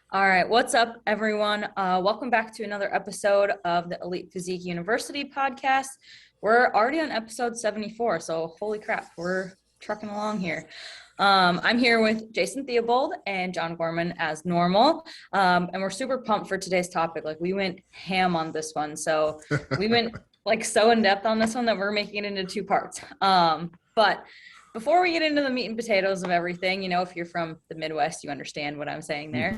All right, what's up, everyone? Welcome back to another episode of the Elite Physique University podcast. We're already on episode 74, so holy crap, we're trucking along here. I'm here with Jason Theobald and John Gorman as normal, and we're super pumped for today's topic. Like, we went ham on this one, so we went like so in depth on this one that we're making it into two parts. But before we get into the meat and potatoes of everything, if you're from the Midwest, you understand what I'm saying there.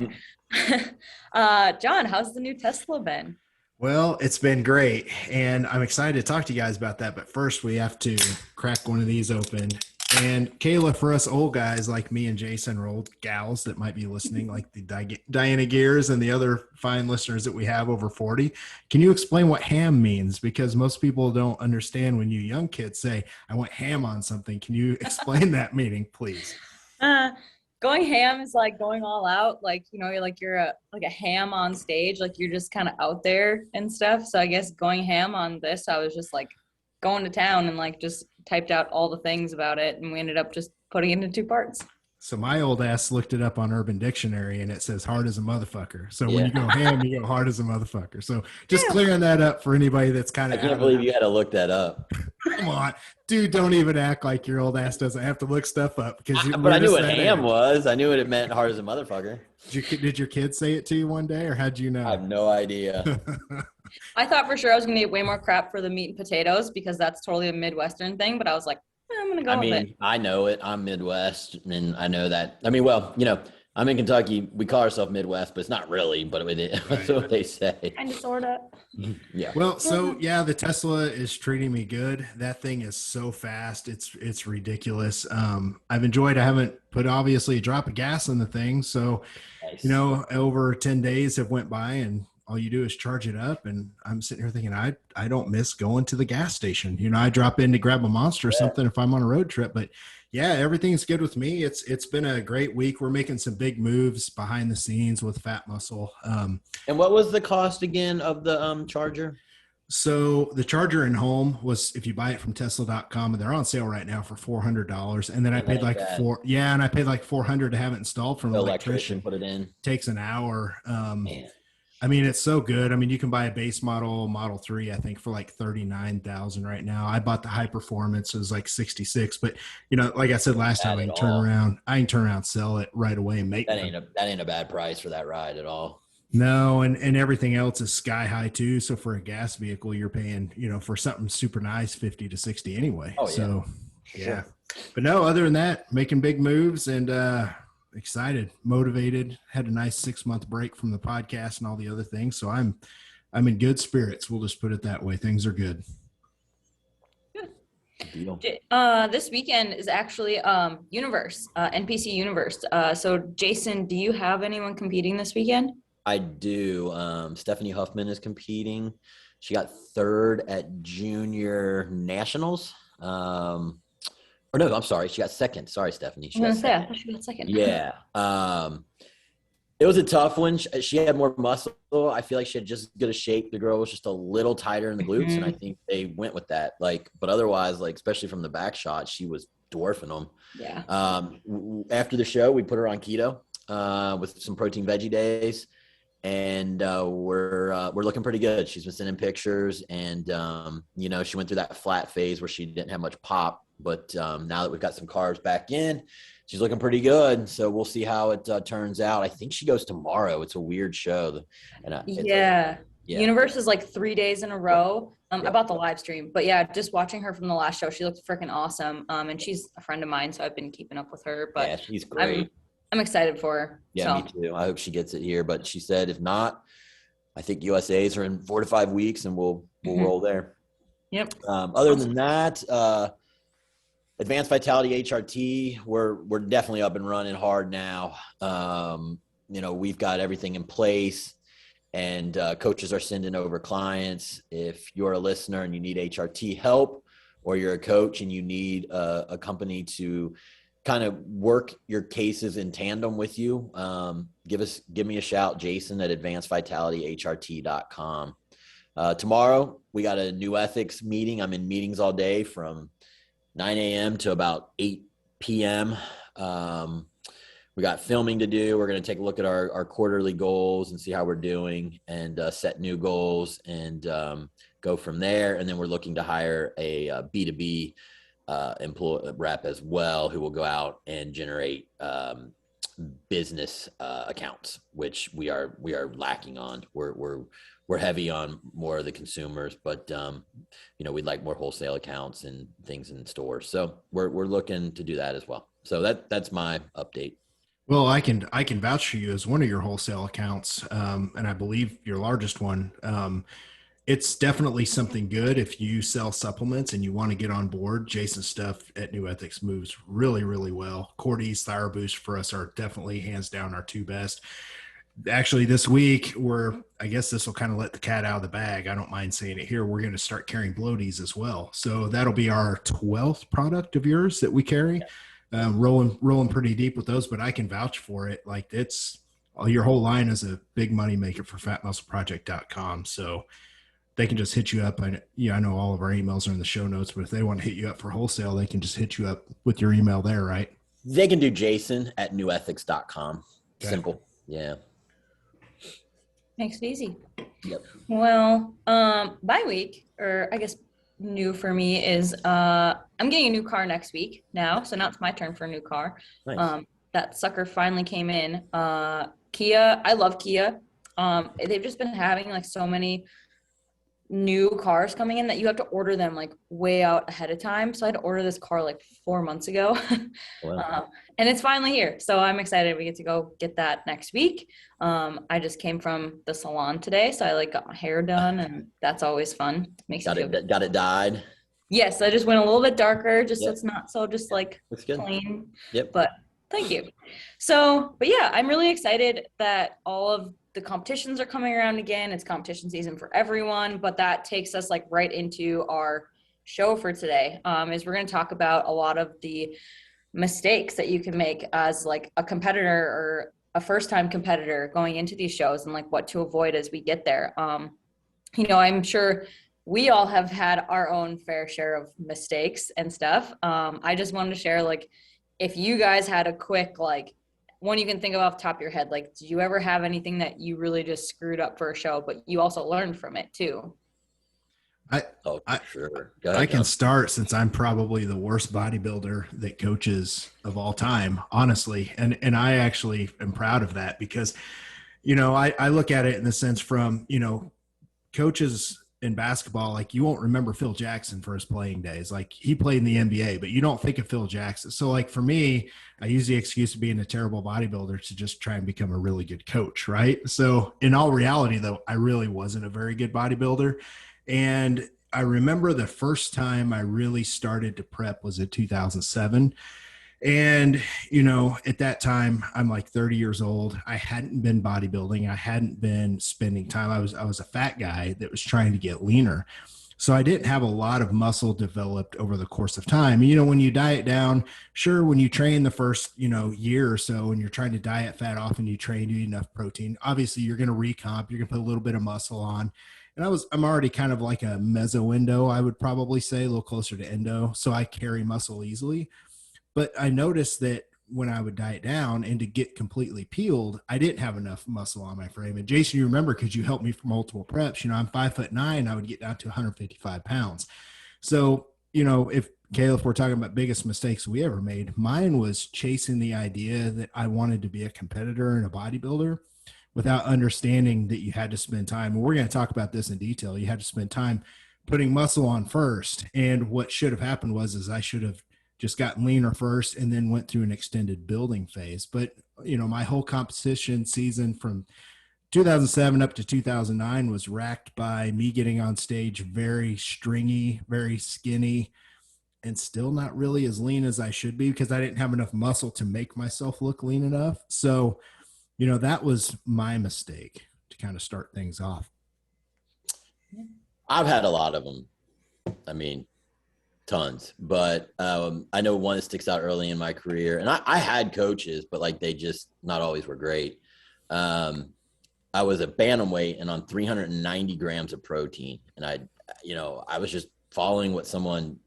John, how's the new Tesla been? Well, it's been great, and I'm excited to talk to you guys about that. But first, we have to crack one of these open. And Kayla, for us old guys like me and Jason, or old gals that might be listening, like the Diana Gears and the other fine listeners that we have over 40, can you explain what ham means? Because most people don't understand when you young kids say, I want ham on something. Can you explain that meaning, please? Going ham is like going all out, like you're a ham on stage, like you're just kind of out there and stuff. So I guess going ham on this, I was just like going to town and like just typed out all the things about it, and we ended up just putting it into two parts. So my old ass looked it up on Urban Dictionary, and it says hard as a motherfucker. So when you go ham, you go hard as a motherfucker. So just clearing that up for anybody that's kind of. I can't believe you had to look that up. Come on, dude! Don't even act like your old ass doesn't have to look stuff up because. But I knew what ham was. I knew what it meant. Hard as a motherfucker. Did your kids say it to you one day, or how'd you know? I have no idea. I thought for sure I was gonna get way more crap for the meat and potatoes because that's totally a Midwestern thing. But I was like, I'm gonna go with it. I know it. I'm Midwest, and I know that. I mean, well, I'm in Kentucky. We call ourselves Midwest, but it's not really. But that's what they say. Kind of, sorta. Yeah. Well, so yeah, the Tesla is treating me good. That thing is so fast. It's ridiculous. I've enjoyed. I haven't put obviously a drop of gas in the thing, so Nice. Over 10 days have went by, and all you do is charge it up. And I'm sitting here thinking, I don't miss going to the gas station. I drop in to grab a Monster or something if I'm on a road trip. But yeah, everything's good with me. It's been a great week. We're making some big moves behind the scenes with Phat Muscle. And what was the cost again of the charger? So the charger in home was, if you buy it from Tesla.com, and they're on sale right now for $400. And then I paid like and I paid like $400 to have it installed from an electrician. Put it in. Takes an hour. I mean, it's so good. I mean, you can buy a base Model 3, I think, for like $39,000 right now. I bought the high performance. It was like 66. But, like I said last time, I can turn around, sell it right away and make that ain't a bad price for that ride at all. No, and everything else is sky high too. So for a gas vehicle, you're paying, for something super nice, 50 to 60 anyway. Oh, yeah. So, yeah. Sure. But no, other than that, making big moves and excited, motivated, had a nice 6-month break from the podcast and all the other things. So I'm in good spirits. We'll just put it that way. Things are good. Deal. This weekend is actually NPC Universe. So Jason, do you have anyone competing this weekend? I do. Stephanie Huffman is competing. She got third at Junior Nationals. Or no, I'm sorry. She got second. Sorry, Stephanie. I thought she got second. Yeah. It was a tough one. She had more muscle. I feel like she had just as good a shape. The girl was just a little tighter in the glutes, and I think they went with that. But otherwise, especially from the back shot, she was dwarfing them. Yeah. After the show, we put her on keto with some protein veggie days, and we're looking pretty good. She's been sending pictures, and she went through that flat phase where she didn't have much pop. But now that we've got some carbs back in, she's looking pretty good. So we'll see how it turns out. I think she goes tomorrow. It's a weird show. Universe is like 3 days in a row. I bought the live stream. But yeah, just watching her from the last show, she looked freaking awesome. And she's a friend of mine, so I've been keeping up with her. But yeah, she's great. I'm excited for her. Yeah, me too. I hope she gets it here. But she said if not, I think USAs are in 4 to 5 weeks, and we'll roll there. Yep. Other than that, Advanced Vitality HRT, we're definitely up and running hard now. We've got everything in place, and coaches are sending over clients. If you're a listener and you need HRT help, or you're a coach and you need a company to kind of work your cases in tandem with you, give me a shout, Jason at advancedvitalityhrt.com. Tomorrow we got a NuEthix meeting. I'm in meetings all day from 9 a.m. to about 8 p.m. we got filming to do. We're going to take a look at our quarterly goals and see how we're doing, and set new goals, and go from there. And then we're looking to hire a B2B employee rep as well, who will go out and generate business accounts, which we are lacking on. We're heavy on more of the consumers, but we'd like more wholesale accounts and things in stores. So we're looking to do that as well. So that's my update. Well, I can vouch for you as one of your wholesale accounts, and I believe your largest one. It's definitely something good if you sell supplements and you want to get on board. Jason's stuff at NuEthix moves really, really well. Cordy's ThyroBoost for us are definitely hands down our two best. Actually, this week I guess this will kind of let the cat out of the bag. I don't mind saying it here. We're going to start carrying Bloaties as well. So that'll be our 12th product of yours that we carry. Rolling pretty deep with those, but I can vouch for it. Like your whole line is a big money maker for fatmuscleproject.com. So they can just hit you up. I know all of our emails are in the show notes, but if they want to hit you up for wholesale, they can just hit you up with your email there, right? They can do Jason at NuEthix.com. Okay. Simple. Yeah. Makes it easy. Yep. Well, bye week, or I guess new for me is I'm getting a new car next week now. So now it's my turn for a new car. Nice. That sucker finally came in. Kia, I love Kia. They've just been having like so many new cars coming in that you have to order them like way out ahead of time. So I had to order this car like 4 months ago. Wow. And it's finally here. So I'm excited. We get to go get that next week. I just came from the salon today. So I like got my hair done, and that's always fun. Makes got you feel it got it dyed. Yes, I just went a little bit darker, just so Yep. it's not so just like Looks good. plain. Yep. But thank you. So, but yeah, I'm really excited that all of the competitions are coming around again. It's competition season for everyone, but that takes us like right into our show for today. Is we're going to talk about a lot of the mistakes that you can make as like a competitor or a first-time competitor going into these shows, and like what to avoid as we get there. I'm sure we all have had our own fair share of mistakes and stuff. I just wanted to share, like, if you guys had a quick, like, one you can think of off the top of your head, like, did you ever have anything that you really just screwed up for a show, but you also learned from it too? Sure. I can start, since I'm probably the worst bodybuilder that coaches of all time, honestly. And I actually am proud of that because, I look at it in the sense from, coaches in basketball, like, you won't remember Phil Jackson for his playing days. Like, he played in the NBA, but you don't think of Phil Jackson. So like for me, I use the excuse of being a terrible bodybuilder to just try and become a really good coach. Right. So in all reality though, I really wasn't a very good bodybuilder. And I remember the first time I really started to prep was in 2007. And, at that time, I'm like 30 years old. I hadn't been bodybuilding. I hadn't been spending time. I was a fat guy that was trying to get leaner. So I didn't have a lot of muscle developed over the course of time. When you diet down, sure, when you train the first, year or so, and you're trying to diet fat off and you train, you eat enough protein, obviously you're going to recomp, you're going to put a little bit of muscle on. And I'm already kind of like a meso endo, I would probably say, a little closer to endo. So I carry muscle easily. But I noticed that when I would diet down and to get completely peeled, I didn't have enough muscle on my frame. And Jason, you remember, because you helped me for multiple preps, I'm 5'9", I would get down to 155 pounds. So, if we're talking about biggest mistakes we ever made, mine was chasing the idea that I wanted to be a competitor and a bodybuilder without understanding that you had to spend time. And we're going to talk about this in detail. You had to spend time putting muscle on first. And what should have happened is I should have just gotten leaner first and then went through an extended building phase. But, my whole competition season from 2007 up to 2009 was racked by me getting on stage very stringy, very skinny, and still not really as lean as I should be because I didn't have enough muscle to make myself look lean enough. So, that was my mistake to kind of start things off. I've had a lot of them. I mean, tons, but I know one that sticks out early in my career, and I had coaches, but like they just not always were great. I was a bantamweight and on 390 grams of protein, and I was just following what someone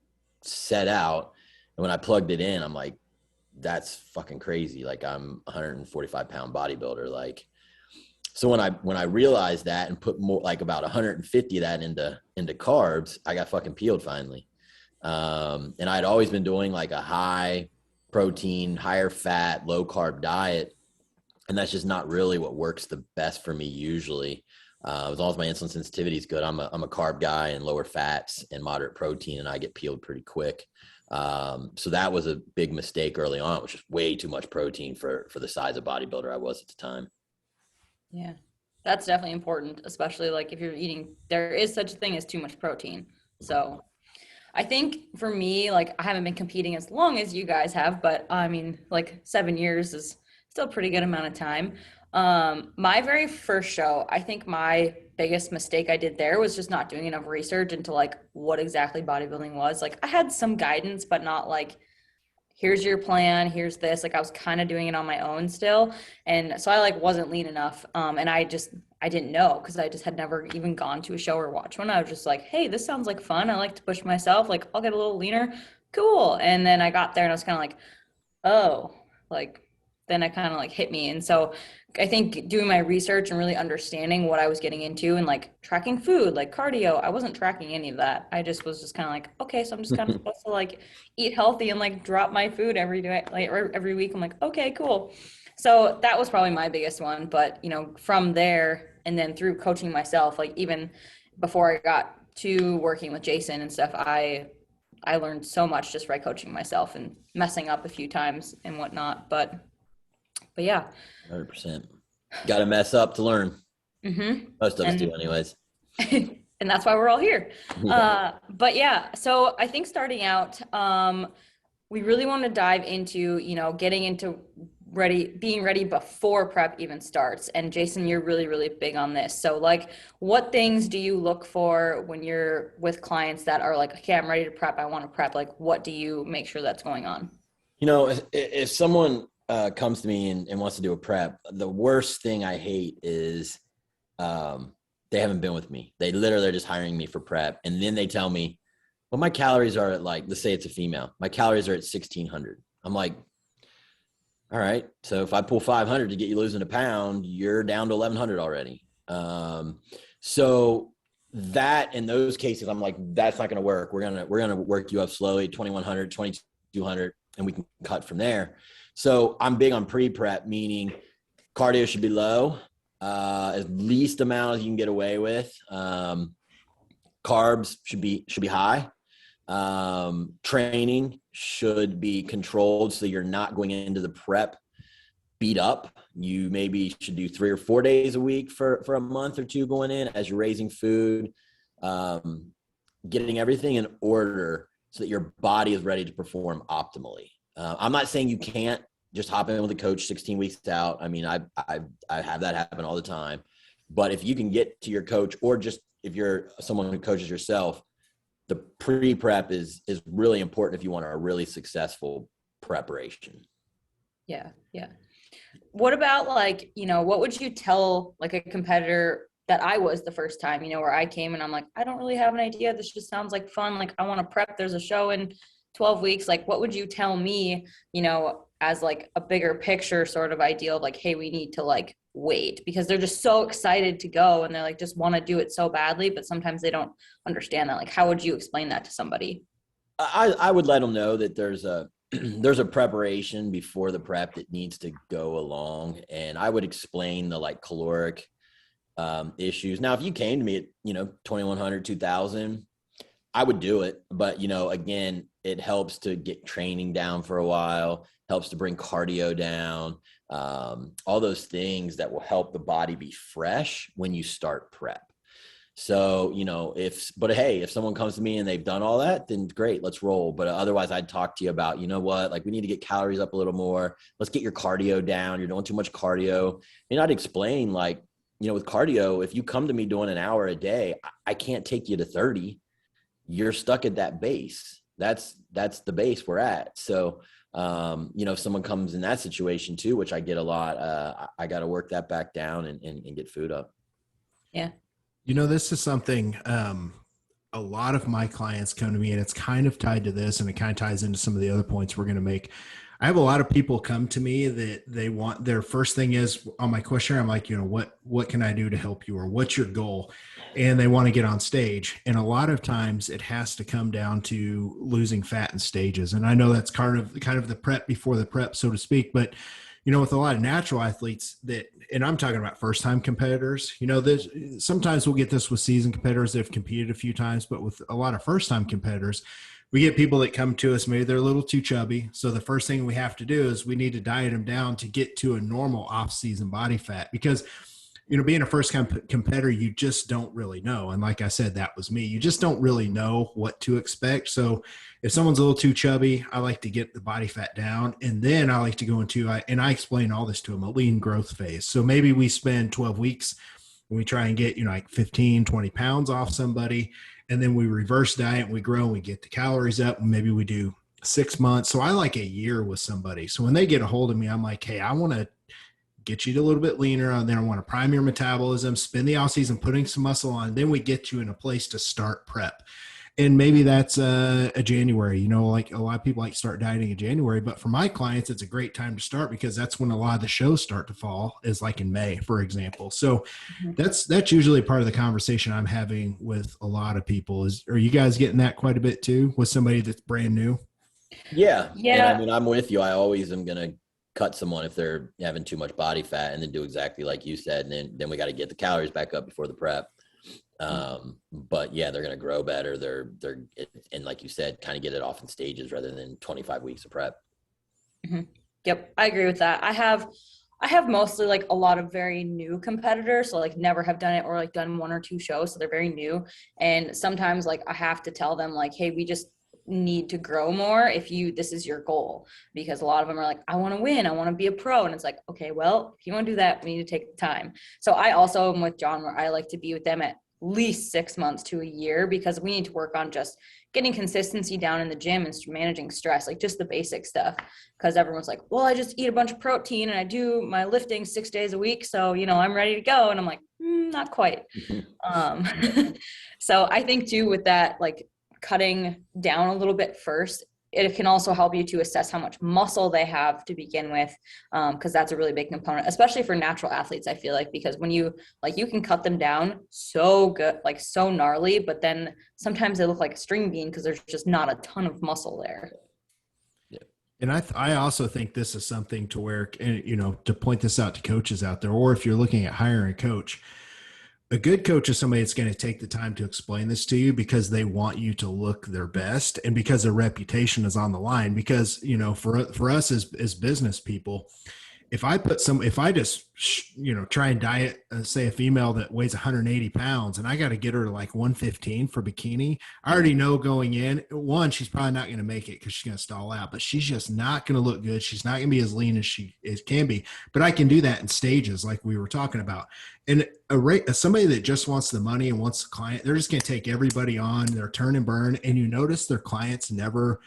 set out, and when I plugged it in, I'm like, that's fucking crazy. Like I'm 145 pound bodybuilder. Like, so when I realized that and put more, like about 150 of that into carbs, I got fucking peeled finally. And I'd always been doing like a high protein, higher fat, low carb diet. And that's just not really what works the best for me usually. As long as my insulin sensitivity is good, I'm a carb guy and lower fats and moderate protein, and I get peeled pretty quick. So that was a big mistake early on, which is way too much protein for the size of bodybuilder I was at the time. Yeah, that's definitely important, especially like if you're eating, there is such a thing as too much protein. So I think for me, like I haven't been competing as long as you guys have, but I mean, like 7 years is still a pretty good amount of time. My very first show, I think my biggest mistake I did there was just not doing enough research into like what exactly bodybuilding was. Like I had some guidance, but not like, here's your plan, here's this. Like I was kind of doing it on my own still. And so I like wasn't lean enough. And I didn't know because I just had never even gone to a show or watched one. I was just like, hey, this sounds like fun. I like to push myself. Like I'll get a little leaner. Cool. And then I got there and I was kind of like, oh, like then it kind of like hit me. And so I think doing my research and really understanding what I was getting into and like tracking food, like cardio, I wasn't tracking any of that. I just was just kind of like, okay, so I'm just kind of supposed to like eat healthy and like drop my food every day, like every week. I'm like, okay, cool. So that was probably my biggest one. But, you know, from there and then through coaching myself, like even before I got to working with Jason and stuff, I learned so much just by coaching myself and messing up a few times and whatnot. But yeah. 100%. Got to mess up to learn. Mm-hmm. Most of us do anyways. And that's why we're all here. But yeah, so I think starting out, we really want to dive into, you know, getting into being ready before prep even starts. And Jason, you're really, really big on this. So like, what things do you look for when you're with clients that are like, okay, I'm ready to prep, I want to prep. Like, what do you make sure that's going on? You know, if someone comes to me and wants to do a prep, the worst thing I hate is they haven't been with me. They literally are just hiring me for prep. And then they tell me, well, my calories are at like, let's say it's a female. My calories are at 1,600. I'm like, all right. So if I pull 500 to get you losing a pound, you're down to 1,100 already. So that in those cases, I'm like, that's not going to work. We're going to work you up slowly, 2,100, 2,200, and we can cut from there. So I'm big on pre-prep, meaning cardio should be low, as least amount as you can get away with. Carbs should be high. Training should be controlled so you're not going into the prep beat up. You maybe should do 3 or 4 days a week for a month or two going in as you're raising food, getting everything in order so that your body is ready to perform optimally. I'm not saying you can't just hop in with a coach 16 weeks out. I mean, I have that happen all the time. But if you can get to your coach, or just if you're someone who coaches yourself, the pre-prep is really important if you want a really successful preparation. Yeah. What about like, you know, what would you tell like a competitor that I was the first time, you know, where I came and I'm like, I don't really have an idea. This just sounds like fun. Like I want to prep. There's a show in 12 weeks. Like, what would you tell me, you know, as like a bigger picture sort of ideal of like, hey, we need to like wait, because they're just so excited to go and they're like, just want to do it so badly, but sometimes they don't understand that. Like, how would you explain that to somebody? I would let them know that there's a preparation before the prep that needs to go along. And I would explain the like caloric issues. Now, if you came to me at, you know, 2,100, 2,000, I would do it. But, you know, again, it helps to get training down for a while, helps to bring cardio down, all those things that will help the body be fresh when you start prep. So, you know, if someone comes to me and they've done all that, then great, let's roll. But otherwise I'd talk to you about, you know what, like we need to get calories up a little more. Let's get your cardio down. You're doing too much cardio. And I'd explain like, you know, with cardio, if you come to me doing an hour a day, I can't take you to 30. You're stuck at that base. That's the base we're at. So, you know, if someone comes in that situation too, which I get a lot, I got to work that back down and get food up. Yeah. You know, this is something a lot of my clients come to me, and it's kind of tied to this, and it kind of ties into some of the other points we're going to make. I have a lot of people come to me that they want, their first thing is on my questionnaire, I'm like, what can I do to help you? Or what's your goal? And they want to get on stage. And a lot of times it has to come down to losing fat in stages. And I know that's kind of the prep before the prep, so to speak. But, with a lot of natural athletes and I'm talking about first time competitors, there's sometimes we'll get this with seasoned competitors that have competed a few times, but with a lot of first time competitors, we get people that come to us, maybe they're a little too chubby. So the first thing we have to do is we need to diet them down to get to a normal off-season body fat, because, being a first-time competitor, you just don't really know. And like I said, that was me. You just don't really know what to expect. So if someone's a little too chubby, I like to get the body fat down. And then I like to go into, and I explain all this to them, a lean growth phase. So maybe we spend 12 weeks and we try and get, like 15, 20 pounds off somebody. And then we reverse diet and we grow and we get the calories up, and maybe we do 6 months. So I like a year with somebody. So when they get a hold of me, I'm like, hey, I want to get you a little bit leaner, and then I want to prime your metabolism, spend the off season putting some muscle on. Then we get you in a place to start prep. And maybe that's a January, like a lot of people like to start dieting in January, but for my clients, it's a great time to start because that's when a lot of the shows start to fall, is like in May, for example. So that's usually part of the conversation I'm having with a lot of people. Are you guys getting that quite a bit too with somebody that's brand new? Yeah. Yeah. And I mean, I'm with you. I always am going to cut someone if they're having too much body fat, and then do exactly like you said. And then we got to get the calories back up before the prep. But yeah, they're going to grow better. And like you said, kind of get it off in stages rather than 25 weeks of prep. Mm-hmm. Yep. I agree with that. I have mostly like a lot of very new competitors. So like never have done it or like done 1 or 2 shows. So they're very new. And sometimes like I have to tell them like, hey, we just need to grow more this is your goal, because a lot of them are like, I want to win, I want to be a pro. And it's like, okay, well, if you want to do that, we need to take the time. So I also am with John, where I like to be with them at least 6 months to a year, because we need to work on just getting consistency down in the gym and managing stress, like just the basic stuff. Because everyone's like, well, I just eat a bunch of protein and I do my lifting 6 days a week, so I'm ready to go. And I'm like, not quite. So I think too, with that, like cutting down a little bit first, it can also help you to assess how much muscle they have to begin with, because that's a really big component, especially for natural athletes, I feel like, because when you can cut them down so good, like so gnarly, but then sometimes they look like a string bean because there's just not a ton of muscle there. Yeah. And I also think this is something to where, to point this out to coaches out there, or if you're looking at hiring a coach, a good coach is somebody that's going to take the time to explain this to you, because they want you to look their best, and because their reputation is on the line. Because, for us as business people, if I just, try and diet, say a female that weighs 180 pounds and I got to get her to like 115 for bikini, I already know going in, one, she's probably not going to make it because she's going to stall out, but she's just not going to look good. She's not going to be as lean as she can be, but I can do that in stages like we were talking about. And somebody that just wants the money and wants the client, they're just going to take everybody on, their turn and burn. And you notice their clients never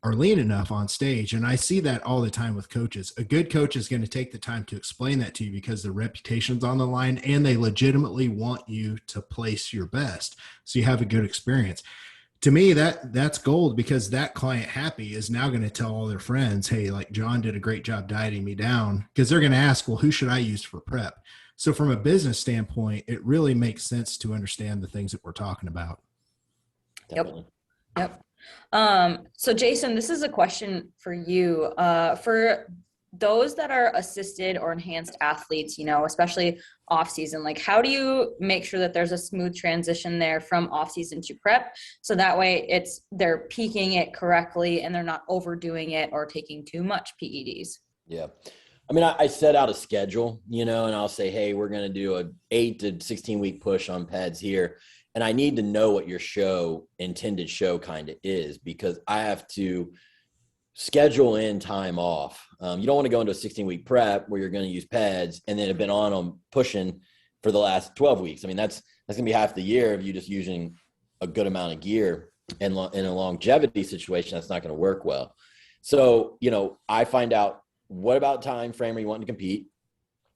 are lean enough on stage. And I see that all the time with coaches. A good coach is going to take the time to explain that to you, because their reputation's on the line and they legitimately want you to place your best so you have a good experience. To me, that's gold, because that client happy is now going to tell all their friends, hey, like John did a great job dieting me down, because they're going to ask, well, who should I use for prep? So from a business standpoint, it really makes sense to understand the things that we're talking about. Definitely. Yep. So Jason, this is a question for you. For those that are assisted or enhanced athletes, especially off season, like how do you make sure that there's a smooth transition there from off season to prep? So that way they're peaking it correctly and they're not overdoing it or taking too much PEDs. Yeah. I mean, I set out a schedule, and I'll say, hey, we're going to do a 8 to 16 week push on PEDs here. And I need to know what your intended show kind of is, because I have to schedule in time off. You don't want to go into a 16-week prep where you're going to use PEDs and then have been on them pushing for the last 12 weeks. I mean, that's going to be half the year of you just using a good amount of gear. And in a longevity situation, that's not going to work well. So, I find out what about time frame are you wanting to compete?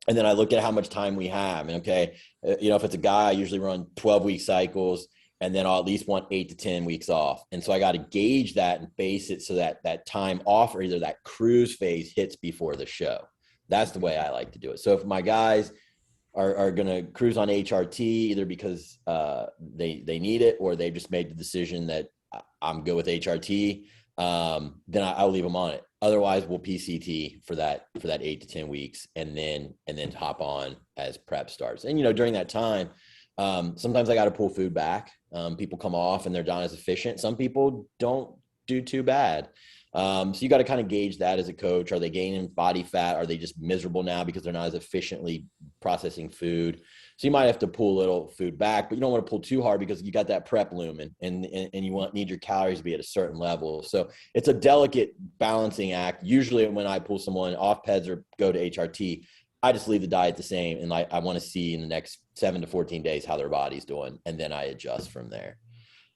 And then I look at how much time we have. And okay, if it's a guy, I usually run 12-week cycles. and then I'll at least want 8 to 10 weeks off. And so I got to gauge that and base it so that that time off, or either that cruise phase, hits before the show. That's the way I like to do it. So if my guys are going to cruise on HRT, either because they need it, or they've just made the decision that I'm good with HRT, then I'll leave them on it. Otherwise, we'll PCT for that 8 to 10 weeks, and then hop on as prep starts. And, during that time, sometimes I got to pull food back. People come off and they're not as efficient. Some people don't do too bad. So you got to kind of gauge that as a coach. Are they gaining body fat? Are they just miserable now because they're not as efficiently processing food? So you might have to pull a little food back, but you don't want to pull too hard because you got that prep looming, and you need your calories to be at a certain level. So it's a delicate balancing act. Usually when I pull someone off PEDs or go to HRT, I just leave the diet the same. And I want to see in the next 7 to 14 days how their body's doing, and then I adjust from there.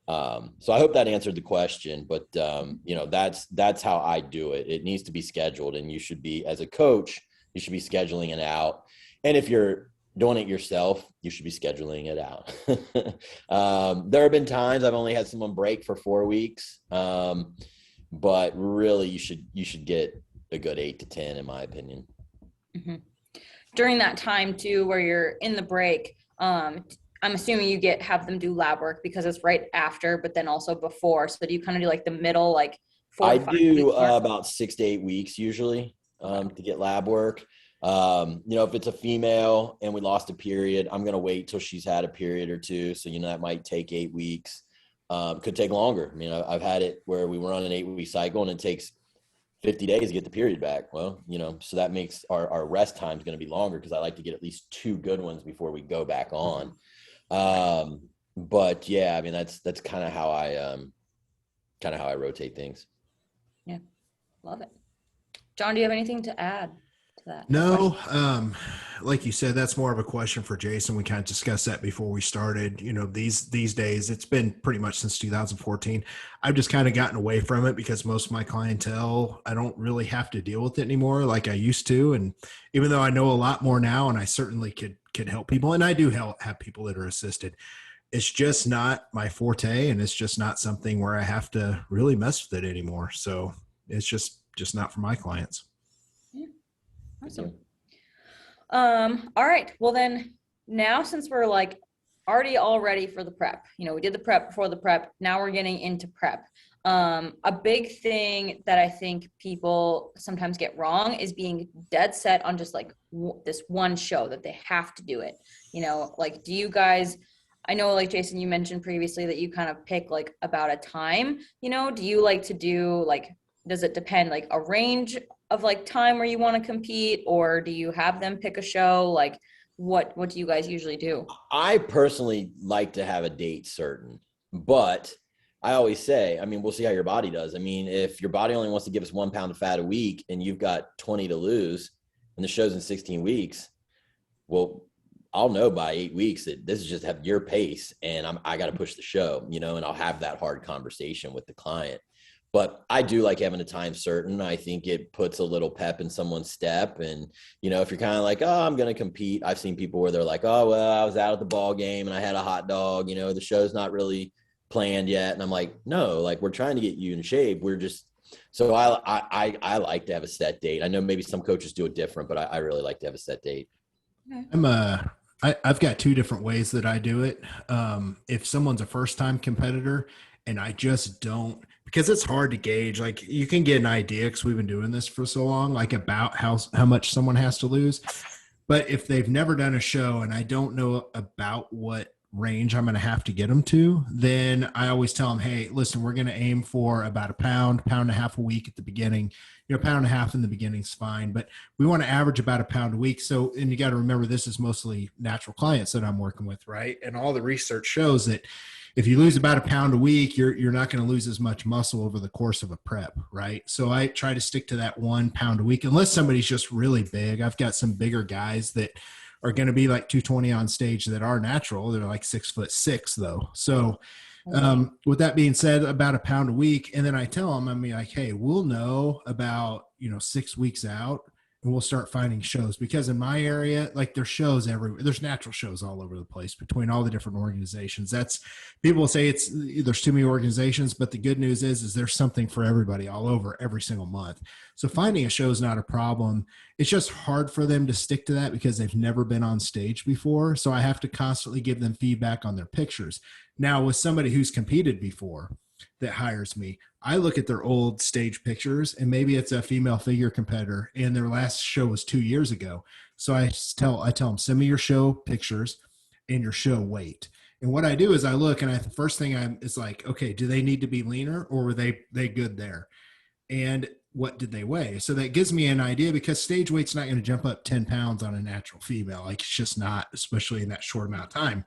So I hope that answered the question, but that's how I do it. It needs to be scheduled, and you should be, as a coach, you should be scheduling it out. And if you're doing it yourself, you should be scheduling it out. There have been times I've only had someone break for 4 weeks. But really you should get a good 8 to 10, in my opinion. Mm-hmm. During that time too, where you're in the break, I'm assuming you have them do lab work because it's right after, but then also before. So do you kind of do like the middle, like 4 to 5 I do weeks about 6 to 8 weeks usually to get lab work. If it's a female and we lost a period, I'm going to wait till she's had a period or two. So, that might take 8 weeks. Could take longer. I mean, I've had it where we were on an 8-week cycle and it takes 50 days to get the period back. Well, so that makes our rest time is going to be longer, because I like to get at least 2 good ones before we go back on. But yeah, I mean, that's kind of how I rotate things. Yeah. Love it. John, do you have anything to add to that? No, like you said, that's more of a question for Jason. We kind of discussed that before we started. These days, it's been pretty much since 2014. I've just kind of gotten away from it because most of my clientele, I don't really have to deal with it anymore like I used to. And even though I know a lot more now, and I certainly could help people, and I do have people that are assisted, it's just not my forte, and it's just not something where I have to really mess with it anymore. So it's just not for my clients. Yeah. Awesome. All right. Well then, now since we're like already all ready for the prep, we did the prep before the prep, now we're getting into prep. A big thing that I think people sometimes get wrong is being dead set on just like this one show that they have to do it. Like, do you guys, I know like Jason, you mentioned previously that you kind of pick like about a time, do you like to do like, does it depend like a range of like time where you want to compete, or do you have them pick a show? Like what do you guys usually do? I personally like to have a date certain, but I always say, I mean, we'll see how your body does. I mean, if your body only wants to give us 1 pound of fat a week and you've got 20 to lose and the show's in 16 weeks, well, I'll know by 8 weeks that this is just have your pace, and I got to push the show, and I'll have that hard conversation with the client. But I do like having a time certain. I think it puts a little pep in someone's step. And, if you're kind of like, oh, I'm going to compete. I've seen people where they're like, oh, well, I was out at the ball game and I had a hot dog, the show's not really planned yet. And I'm like, no, like, we're trying to get you in shape. We're just, so I like to have a set date. I know maybe some coaches do it different, but I really like to have a set date. I've got 2 different ways that I do it. If someone's a first time competitor and I just don't, because it's hard to gauge, like you can get an idea because we've been doing this for so long, like about how much someone has to lose. But if they've never done a show and I don't know about what range I'm going to have to get them to, then I always tell them, hey, listen, we're going to aim for about a pound and a half a week at the beginning. A pound and a half in the beginning is fine, but we want to average about a pound a week. So, and you got to remember, this is mostly natural clients that I'm working with, right? And all the research shows that if you lose about a pound a week, you're not going to lose as much muscle over the course of a prep, right? So I try to stick to that 1 pound a week, unless somebody's just really big. I've got some bigger guys that are going to be like 220 on stage that are natural. They're like 6'6" though. So with that being said, about a pound a week. And then I tell them, I mean, like, hey, we'll know about, 6 weeks out and we'll start finding shows, because in my area, like there's shows everywhere. There's natural shows all over the place between all the different organizations. That's, people say there's too many organizations, but the good news is there's something for everybody all over every single month. So finding a show is not a problem. It's just hard for them to stick to that because they've never been on stage before. So I have to constantly give them feedback on their pictures. Now with somebody who's competed before that hires me, I look at their old stage pictures, and maybe it's a female figure competitor and their last show was 2 years ago. So I tell them, send me your show pictures and your show weight. And what I do is I look, and the first thing it's like, okay, do they need to be leaner, or were they good there? And what did they weigh? So that gives me an idea, because stage weight's not going to jump up 10 pounds on a natural female. Like, it's just not, especially in that short amount of time.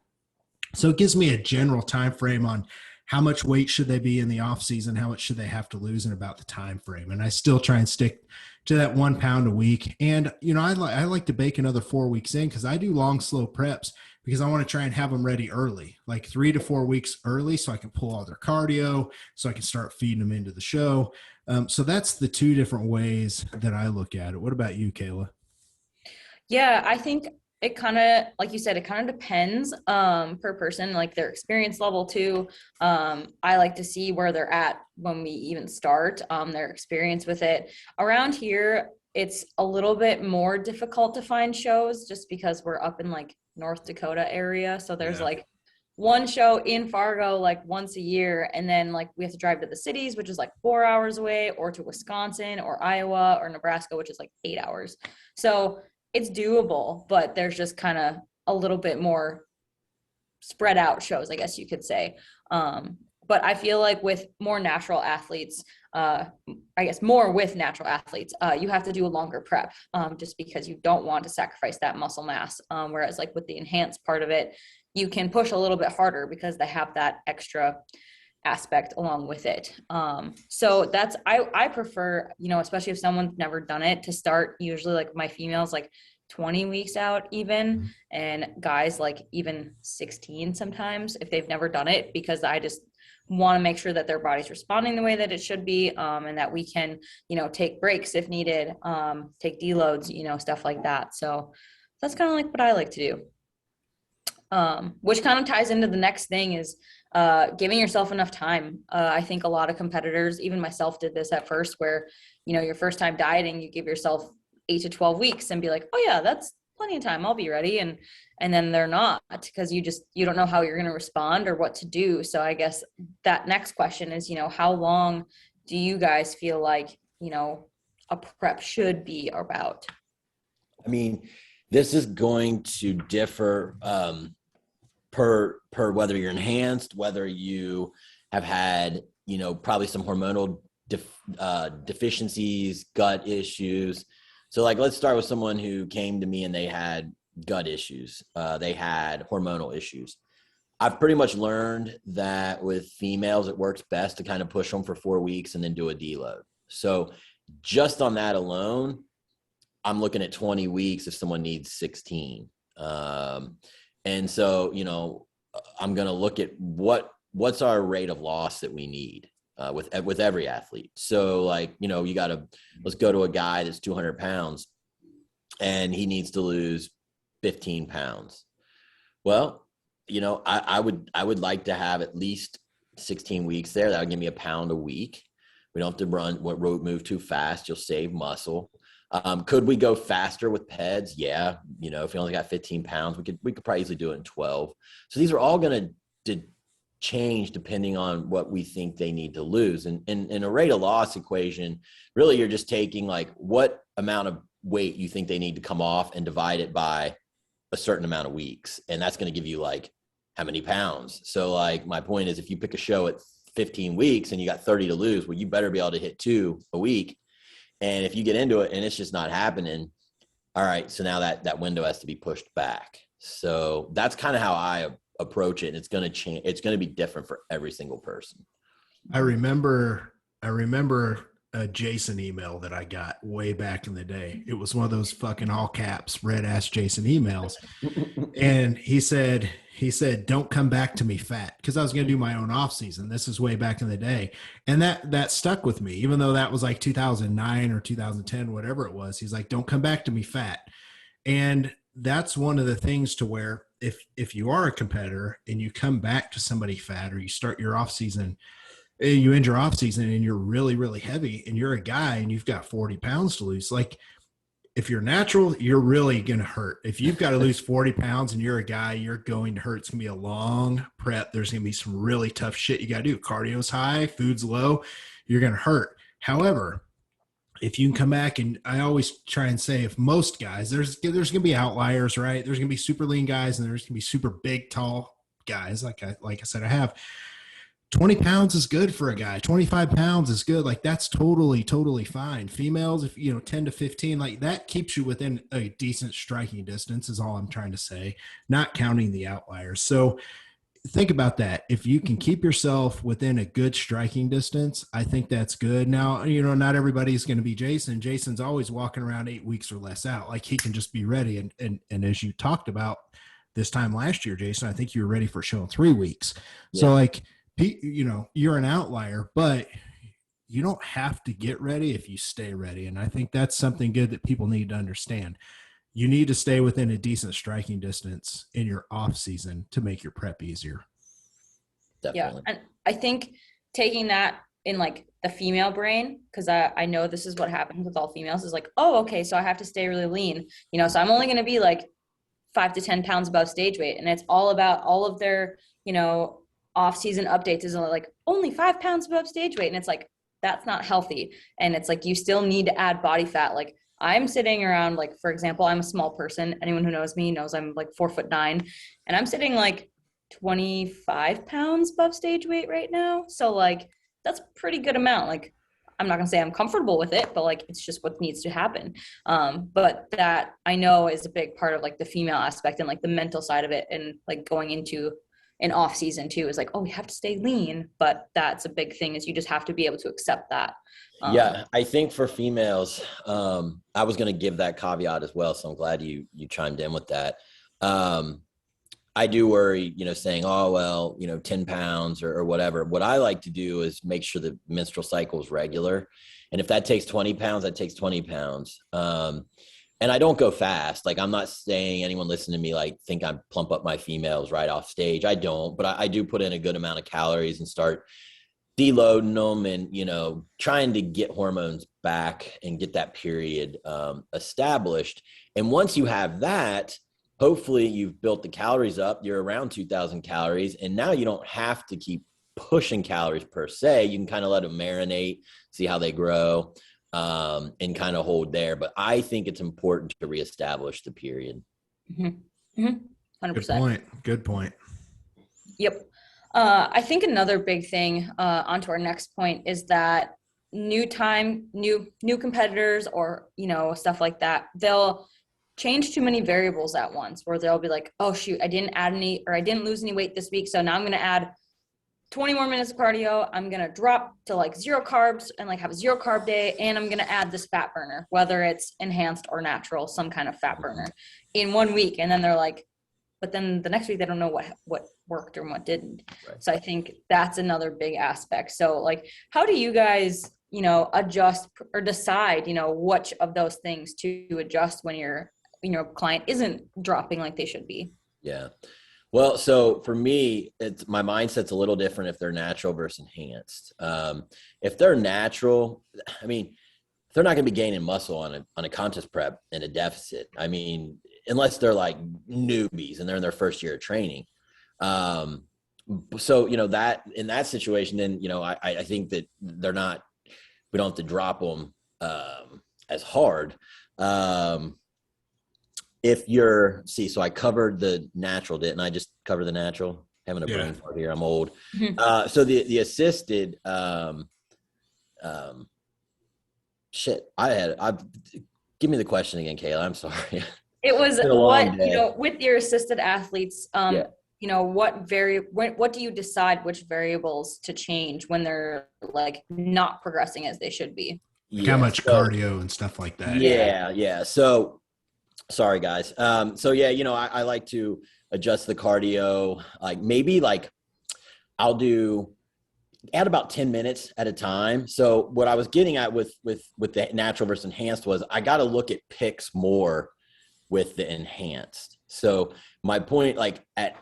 So it gives me a general time frame on how much weight should they be in the off season, how much should they have to lose, and about the time frame. And I still try and stick to that 1 pound a week. And, I like to bake another 4 weeks in, because I do long, slow preps, because I want to try and have them ready early, like 3 to 4 weeks early, so I can pull all their cardio, so I can start feeding them into the show. So that's the two different ways that I look at it. What about you, Kayla? Yeah, I think it kind of, like you said, it kind of depends per person, like their experience level too. I like to see where they're at when we even start, their experience with it. Around here, it's a little bit more difficult to find shows just because we're up in like North Dakota area. So there's like one show in Fargo like once a year, and then like we have to drive to the cities, which is like 4 hours away, or to Wisconsin or Iowa or Nebraska, which is like 8 hours. So it's doable, but there's just kind of a little bit more spread out shows, I guess you could say. But I feel like with more natural athletes, you have to do a longer prep, just because you don't want to sacrifice that muscle mass. Whereas like with the enhanced part of it, you can push a little bit harder because they have that extra aspect along with it. So that's, I prefer, especially if someone's never done it, to start usually like my females, like 20 weeks out even, and guys like even 16 sometimes if they've never done it, because I just want to make sure that their body's responding the way that it should be, and that we can, take breaks if needed, take deloads, stuff like that. So that's kind of like what I like to do. Which kind of ties into the next thing is giving yourself enough time. I think a lot of competitors, even myself, did this at first, where, your first time dieting, you give yourself 8 to 12 weeks and be like, oh yeah, that's plenty of time, I'll be ready. And then they're not, because you don't know how you're going to respond or what to do. So I guess that next question is, how long do you guys feel like, a prep should be about? I mean, this is going to differ per whether you're enhanced, whether you have had, probably some hormonal deficiencies, gut issues. So like, let's start with someone who came to me and they had gut issues. They had hormonal issues. I've pretty much learned that with females, it works best to kind of push them for 4 weeks and then do a deload. So just on that alone, I'm looking at 20 weeks if someone needs 16. And so, I'm going to look at what's our rate of loss that we need with every athlete. So like, let's go to a guy that's 200 pounds and he needs to lose 15 pounds. Well, I would like to have at least 16 weeks there. That would give me a pound a week. We don't have to move too fast. You'll save muscle. Could we go faster with PEDs? Yeah. If you only got 15 pounds, we could probably easily do it in 12. So these are all going to change depending on what we think they need to lose. And in a rate of loss equation, really you're just taking like what amount of weight you think they need to come off and divide it by a certain amount of weeks. And that's going to give you like how many pounds. So like my point is, if you pick a show at 15 weeks and you got 30 to lose, well, you better be able to hit 2 a week. And if you get into it and it's just not happening, all right, so now that window has to be pushed back. So that's kind of how I approach it. And it's going to change. It's going to be different for every single person. I remember a Jason email that I got way back in the day. It was one of those fucking all caps red ass Jason emails. And he said, don't come back to me fat. Cause I was going to do my own off season. This is way back in the day. And that stuck with me, even though that was like 2009 or 2010, whatever it was. He's like, don't come back to me fat. And that's one of the things to where if you are a competitor and you come back to somebody fat, or you start your off season, you end your off season and you're really, really heavy, and you're a guy and you've got 40 pounds to lose. Like, if you're natural, you're really going to hurt. If you've got to lose 40 pounds and you're a guy, you're going to hurt. It's going to be a long prep. There's going to be some really tough shit you got to do. Cardio's high, food's low, you're going to hurt. However, if you can come back, and I always try and say, if most guys, there's going to be outliers, right? There's going to be super lean guys and there's going to be super big, tall guys. Like I said, I have 20 pounds is good for a guy. 25 pounds is good. Like, that's totally, totally fine. Females, if 10 to 15, like that keeps you within a decent striking distance is all I'm trying to say, not counting the outliers. So think about that. If you can keep yourself within a good striking distance, I think that's good. Now, not everybody's going to be Jason. Jason's always walking around 8 weeks or less out. Like, he can just be ready. And as you talked about this time last year, Jason, I think you were ready for a show in 3 weeks. Yeah. So like, you're an outlier, but you don't have to get ready if you stay ready. And I think that's something good that people need to understand. You need to stay within a decent striking distance in your off season to make your prep easier. Definitely. Yeah. And I think taking that in like the female brain, because I know this is what happens with all females, is like, oh, okay, so I have to stay really lean, so I'm only going to be like 5 to 10 pounds above stage weight. And it's all about all of their, off-season updates is like only 5 pounds above stage weight. And it's like, that's not healthy. And it's like, you still need to add body fat. Like, I'm sitting around, like, for example, I'm a small person. Anyone who knows me knows I'm like 4'9", and I'm sitting like 25 pounds above stage weight right now. So like, that's a pretty good amount. Like, I'm not gonna say I'm comfortable with it, but like, it's just what needs to happen. But that I know is a big part of like the female aspect and like the mental side of it, and like going into an off season too is like, oh, we have to stay lean, but that's a big thing, is you just have to be able to accept that. Yeah, I think for females, I was going to give that caveat as well. So I'm glad you chimed in with that. I do worry, saying, oh, well, 10 pounds or whatever. What I like to do is make sure the menstrual cycle is regular. And if that takes 20 pounds, that takes 20 pounds. And I don't go fast. Like, I'm not saying anyone listening to me, like, think I plump up my females right off stage. I don't, but I do put in a good amount of calories and start deloading them and, trying to get hormones back and get that period established. And once you have that, hopefully you've built the calories up. You're around 2,000 calories. And now you don't have to keep pushing calories per se. You can kind of let them marinate, see how they grow. And kind of hold there. But I think it's important to reestablish the period. 100%. Good point. Yep. I think another big thing onto our next point is that new competitors or, stuff like that, they'll change too many variables at once, where they'll be like, oh shoot, I didn't lose any weight this week. So now I'm going to add 20 more minutes of cardio. I'm going to drop to like 0 carbs and like have a 0 carb day. And I'm going to add this fat burner, whether it's enhanced or natural, some kind of fat burner in 1 week. And then they're like, but then the next week they don't know what worked or what didn't. Right. So I think that's another big aspect. So like, how do you guys, adjust or decide, which of those things to adjust when your client isn't dropping like they should be? Yeah. Well, so for me, my mindset's a little different if they're natural versus enhanced. If they're natural, I mean, they're not going to be gaining muscle on a contest prep in a deficit. I mean, unless they're like newbies and they're in their first year of training. So, that in that situation, then, I think that we don't have to drop them as hard. So I covered the natural, didn't I? Just cover the natural. Having a brain fart here. I'm old. So the assisted, give me the question again, Kayla. I'm sorry. It was what, with your assisted athletes, you know, what do you decide which variables to change when they're like not progressing as they should be? Like how much cardio and stuff like that. Yeah. So sorry guys. So yeah, you know, I like to adjust the cardio, like maybe like I'll add about 10 minutes at a time. So what I was getting at with the natural versus enhanced was I got to look at picks more with the enhanced. So my point, like at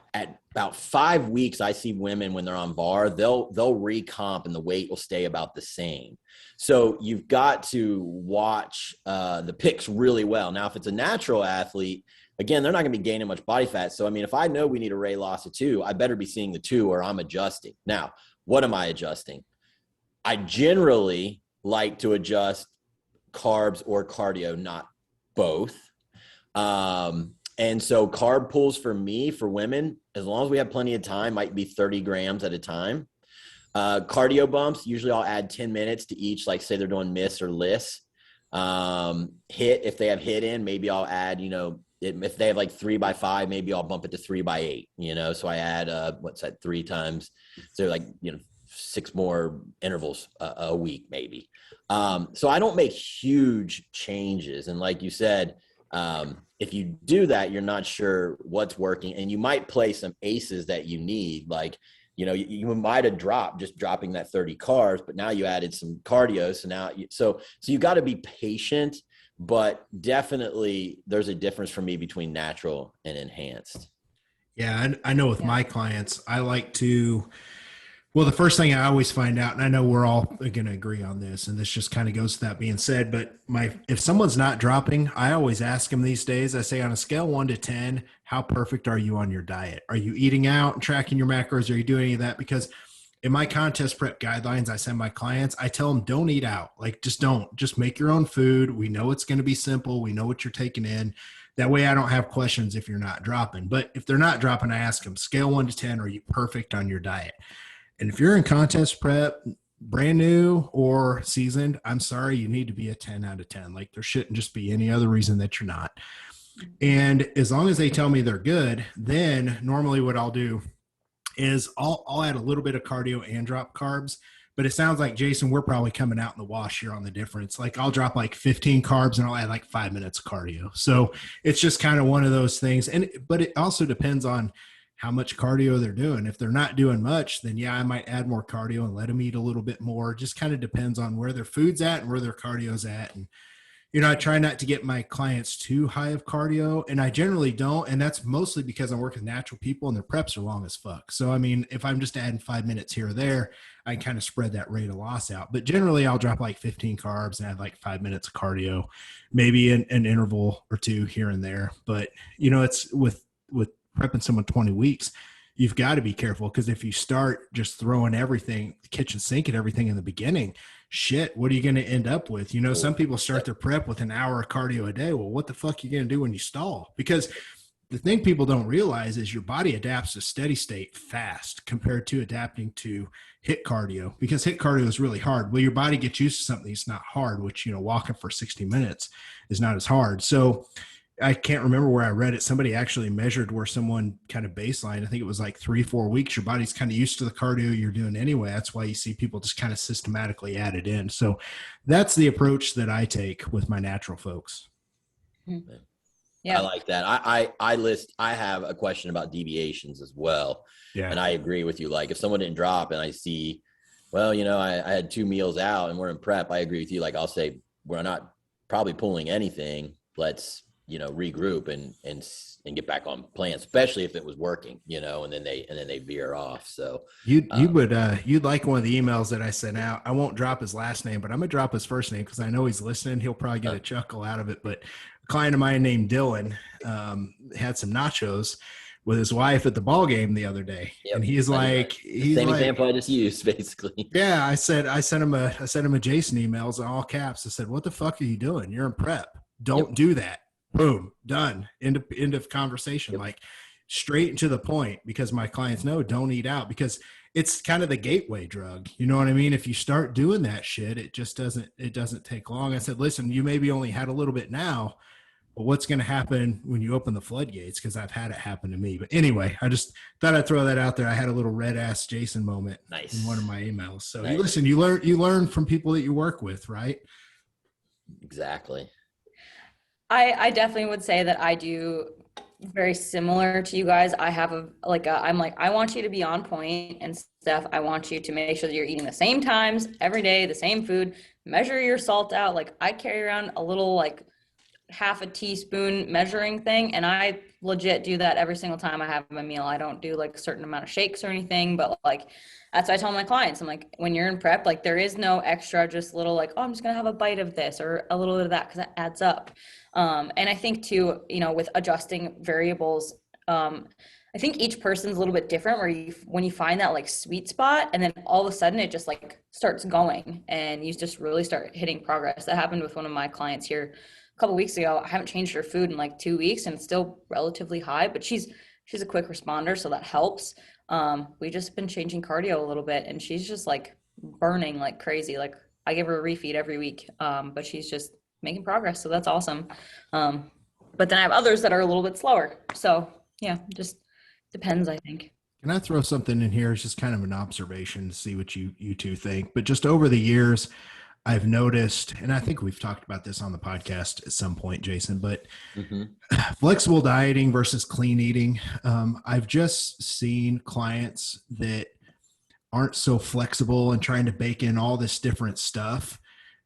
about 5 weeks, I see women when they're on bar, they'll recomp and the weight will stay about the same. So you've got to watch the picks really well. Now, if it's a natural athlete, again, they're not going to be gaining much body fat. So, I mean, if I know we need a rate loss of 2, I better be seeing the 2 or I'm adjusting. Now, what am I adjusting? I generally like to adjust carbs or cardio, not both. And so carb pulls for me, for women, as long as we have plenty of time, might be 30 grams at a time. Cardio bumps, usually I'll add 10 minutes to each, like say they're doing miss or LISS. HIIT, if they have HIIT in, maybe I'll add, you know, if they have like 3x5, maybe I'll bump it to 3x8, you know? So I add, 3 times. So like, you know, 6 more intervals a week, maybe. So I don't make huge changes. And like you said, if you do that, you're not sure what's working, and you might play some aces that you need. Like, you know, you might have dropping that 30 carbs, but now you added some cardio. So now, so you got to be patient, but definitely there's a difference for me between natural and enhanced. Yeah. I know with my clients, I like to, well, the first thing I always find out, and I know we're all going to agree on this, and this just kind of goes to that being said, but if someone's not dropping, I always ask them these days, I say on a scale 1 to 10, how perfect are you on your diet? Are you eating out and tracking your macros? Are you doing any of that? Because in my contest prep guidelines, I send my clients, I tell them, don't eat out. Like, just make your own food. We know it's going to be simple. We know what you're taking in. That way I don't have questions if you're not dropping. But if they're not dropping, I ask them, scale 1 to 10, are you perfect on your diet? And if you're in contest prep, brand new or seasoned, I'm sorry, you need to be a 10 out of 10. Like, there shouldn't just be any other reason that you're not. And as long as they tell me they're good, then normally what I'll do is I'll add a little bit of cardio and drop carbs. But it sounds like, Jason, we're probably coming out in the wash here on the difference. Like, I'll drop like 15 carbs and I'll add like 5 minutes of cardio. So it's just kind of one of those things. But it also depends on how much cardio they're doing. If they're not doing much, then yeah, I might add more cardio and let them eat a little bit more. Just kind of depends on where their food's at and where their cardio's at. And, you know, I try not to get my clients too high of cardio, and I generally don't. And that's mostly because I'm working with natural people and their preps are long as fuck. So, I mean, if I'm just adding 5 minutes here or there, I can kind of spread that rate of loss out. But generally I'll drop like 15 carbs and add like 5 minutes of cardio, maybe an interval or 2 here and there. But, you know, it's with prepping someone 20 weeks, you've got to be careful, because if you start just throwing everything, kitchen sink at everything in the beginning, shit, what are you going to end up with? You know, some people start their prep with an hour of cardio a day. Well, what the fuck are you going to do when you stall? Because the thing people don't realize is your body adapts to steady state fast compared to adapting to HIIT cardio, because HIIT cardio is really hard. Well, your body gets used to something that's not hard, which, you know, walking for 60 minutes is not as hard. So I can't remember where I read it. Somebody actually measured where someone kind of baseline. I think it was like 3-4 weeks. Your body's kind of used to the cardio you're doing anyway. That's why you see people just kind of systematically add it in. So that's the approach that I take with my natural folks. Yeah. I like that. I have a question about deviations as well. Yeah. And I agree with you. Like, if someone didn't drop and I see, well, you know, I had 2 meals out and we're in prep, I agree with you. Like, I'll say, we're not probably pulling anything. Let's, you know, regroup and get back on plan, especially if it was working, you know, and then they veer off. So you'd like one of the emails that I sent out. I won't drop his last name, but I'm gonna drop his first name because I know he's listening. He'll probably get a chuckle out of it. But a client of mine named Dylan had some nachos with his wife at the ball game the other day. Yep. And he's like, same example I just used, basically. Yeah. I sent him a Jason emails in all caps. I said, what the fuck are you doing? You're in prep. Don't do that. Boom, done. End of conversation. Yep. Like, straight and to the point, because my clients know, don't eat out, because it's kind of the gateway drug. You know what I mean? If you start doing that shit, it doesn't take long. I said, listen, you maybe only had a little bit now, well, what's going to happen when you open the floodgates? Because I've had it happen to me. But anyway, I just thought I'd throw that out there. I had a little red ass Jason moment in one of my emails. So Nice. you listen, you learn from people that you work with, right? Exactly. I definitely would say that I do very similar to you guys. I have I'm like, I want you to be on point and stuff. I want you to make sure that you're eating the same times every day, the same food, measure your salt out. Like I carry around a little like half a teaspoon measuring thing, and I legit do that every single time I have a meal. I don't do like a certain amount of shakes or anything, but like that's what I tell my clients. I'm like, when you're in prep, like there is no extra just little like, oh, I'm just gonna have a bite of this or a little bit of that, because that adds up. And I think too, with adjusting variables, I think each person's a little bit different, where when you find that like sweet spot, and then all of a sudden it just like starts going and you just really start hitting progress. That happened with one of my clients here a couple weeks ago. I haven't changed her food in like 2 weeks and it's still relatively high, but she's a quick responder, so that helps. We just been changing cardio a little bit, and she's just like burning like crazy. Like I give her a refeed every week, but she's just making progress, so that's awesome. But then I have others that are a little bit slower. So yeah, just depends, I think. Can I throw something in here? It's just kind of an observation to see what you two think. But just over the years, I've noticed, and I think we've talked about this on the podcast at some point, Jason, but flexible dieting versus clean eating. I've just seen clients that aren't so flexible and trying to bake in all this different stuff.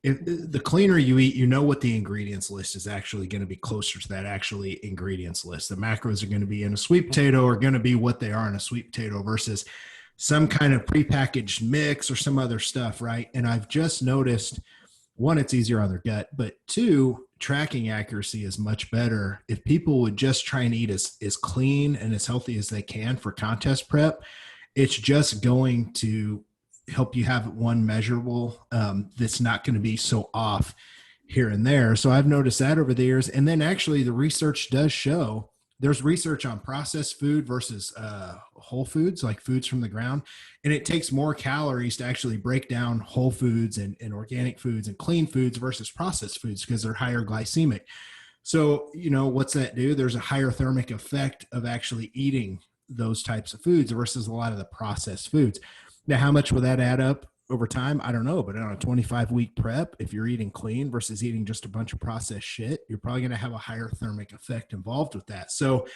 The cleaner you eat, you know what the ingredients list is actually going to be closer to that actually ingredients list. The macros are going to be in a sweet potato are going to be what they are in a sweet potato versus some kind of prepackaged mix or some other stuff, right? And I've just noticed, one, it's easier on their gut, but two, tracking accuracy is much better. If people would just try and eat as clean and as healthy as they can for contest prep, it's just going to help you have one measurable that's not going to be so off here and there. So I've noticed that over the years. And then actually the research does show, there's research on processed food versus whole foods, like foods from the ground. And it takes more calories to actually break down whole foods and organic foods and clean foods versus processed foods because they're higher glycemic. So, what's that do? There's a higher thermic effect of actually eating those types of foods versus a lot of the processed foods. Now, how much will that add up over time? I don't know, but on a 25-week prep, if you're eating clean versus eating just a bunch of processed shit, you're probably going to have a higher thermic effect involved with that. So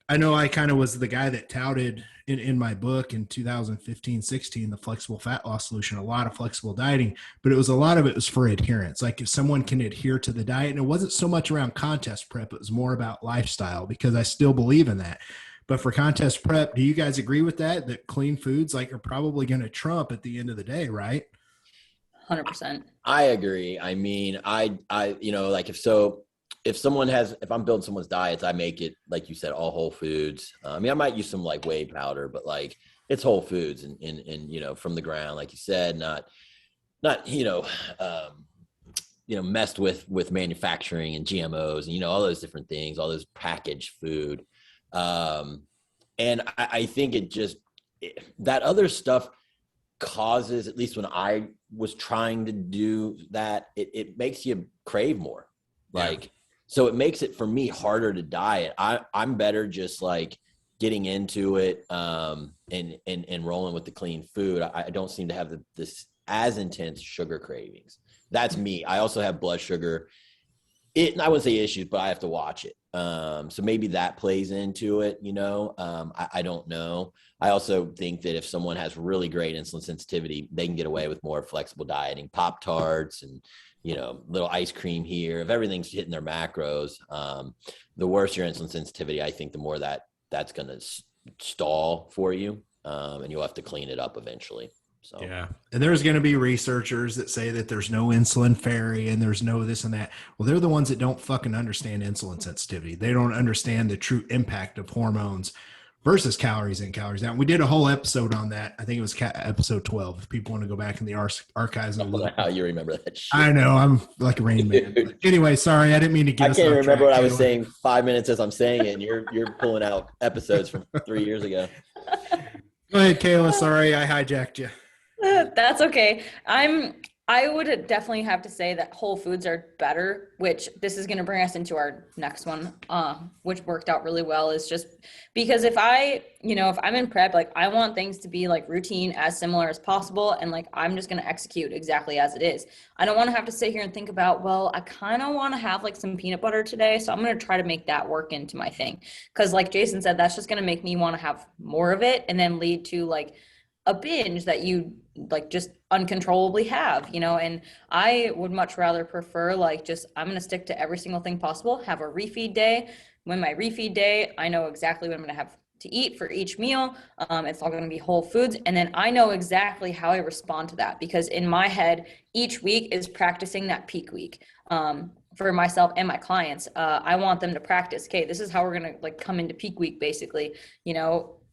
I know I kind of was the guy that touted in my book in 2015-16, the flexible fat loss solution, a lot of flexible dieting, but a lot of it was for adherence. Like if someone can adhere to the diet, and it wasn't so much around contest prep, it was more about lifestyle, because I still believe in that. But for contest prep, do you guys agree with that clean foods are probably going to trump at the end of the day, right? 100%. I agree. I mean, if I'm building someone's diets, I make it, like you said, all whole foods. I might use some like whey powder, but like it's whole foods and from the ground, like you said, not messed with manufacturing and GMOs and, all those different things, all those packaged food. And I think that other stuff causes, at least when I was trying to do that, it makes you crave more. So it makes it for me harder to diet. I'm better just like getting into it, and rolling with the clean food. I don't seem to have this as intense sugar cravings. That's me. I also have blood sugar. I wouldn't say issues, but I have to watch it. So maybe that plays into it, I don't know. I also think that if someone has really great insulin sensitivity, they can get away with more flexible dieting, Pop-Tarts and, little ice cream here. If everything's hitting their macros, the worse your insulin sensitivity, I think the more that's going to stall for you. And you'll have to clean it up eventually. So. Yeah. And there's going to be researchers that say that there's no insulin fairy and there's no this and that. Well, they're the ones that don't fucking understand insulin sensitivity. They don't understand the true impact of hormones versus calories in, calories out. We did a whole episode on that. I think it was episode 12. If people want to go back in the archives. I don't know how you remember that shit. I know. I'm like a Rain Man. Anyway, sorry. I didn't mean to get I can't remember what I was saying 5 minutes as I'm saying it. And you're pulling out episodes from 3 years ago. Go ahead, Kayla. Sorry, I hijacked you. That's okay. I I would definitely have to say that whole foods are better, which this is going to bring us into our next one, which worked out really well, is just because if I'm in prep, like I want things to be like routine as similar as possible. And like, I'm just going to execute exactly as it is. I don't want to have to sit here and think about, well, I kind of want to have like some peanut butter today. So I'm going to try to make that work into my thing. Cause like Jason said, that's just going to make me want to have more of it and then lead to like a binge that you like just uncontrollably have, and I would much rather prefer like just I'm going to stick to every single thing possible, have a refeed day. When my refeed day, I know exactly what I'm going to have to eat for each meal. It's all going to be whole foods. And then I know exactly how I respond to that because in my head, each week is practicing that peak week. For myself and my clients, I want them to practice, okay, this is how we're going to like come into peak week, basically,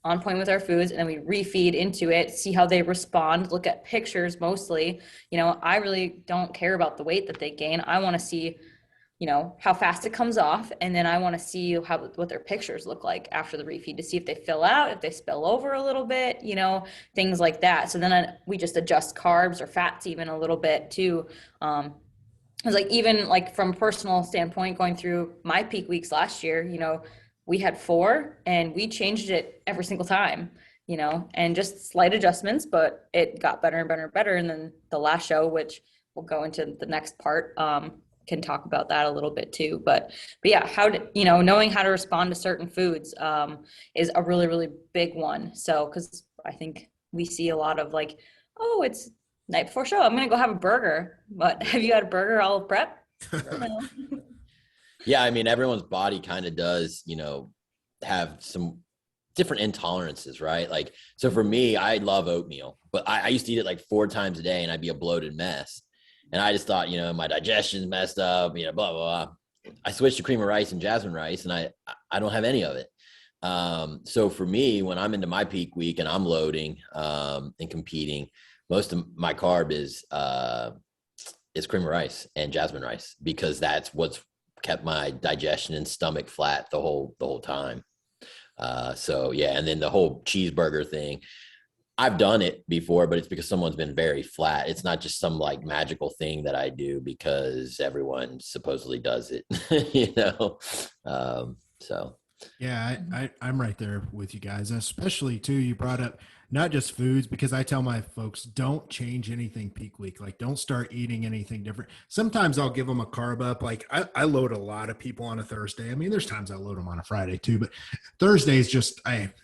on point with our foods, and then we refeed into it, see how they respond, look at pictures mostly. I really don't care about the weight that they gain. I want to see, how fast it comes off. And then I want to see what their pictures look like after the refeed to see if they fill out, if they spill over a little bit, things like that. So then we just adjust carbs or fats even a little bit too. It's like even like from a personal standpoint, going through my peak weeks last year, we had 4 and we changed it every single time, and just slight adjustments, but it got better and better and better. And then the last show, which we'll go into the next part, can talk about that a little bit too. But yeah, knowing how to respond to certain foods is a really, really big one. So, cause I think we see a lot of like, oh, it's night before show, I'm going to go have a burger. But have you had a burger all prep? No. Yeah, I mean, everyone's body kind of does, have some different intolerances, right? Like, so for me, I love oatmeal, but I used to eat it like 4 times a day and I'd be a bloated mess. And I just thought, my digestion's messed up, blah, blah, blah. I switched to cream of rice and jasmine rice and I don't have any of it. So for me, when I'm into my peak week and I'm loading and competing, most of my carb is cream of rice and jasmine rice because that's what's kept my digestion and stomach flat the whole time. So yeah, and then the whole cheeseburger thing, I've done it before, but it's because someone's been very flat. It's not just some like magical thing that I do because everyone supposedly does it, so. Yeah, I'm right there with you guys, especially too. You brought up not just foods, because I tell my folks, don't change anything peak week. Like, don't start eating anything different. Sometimes I'll give them a carb up. Like I load a lot of people on a Thursday. I mean, there's times I load them on a Friday too, but Thursdays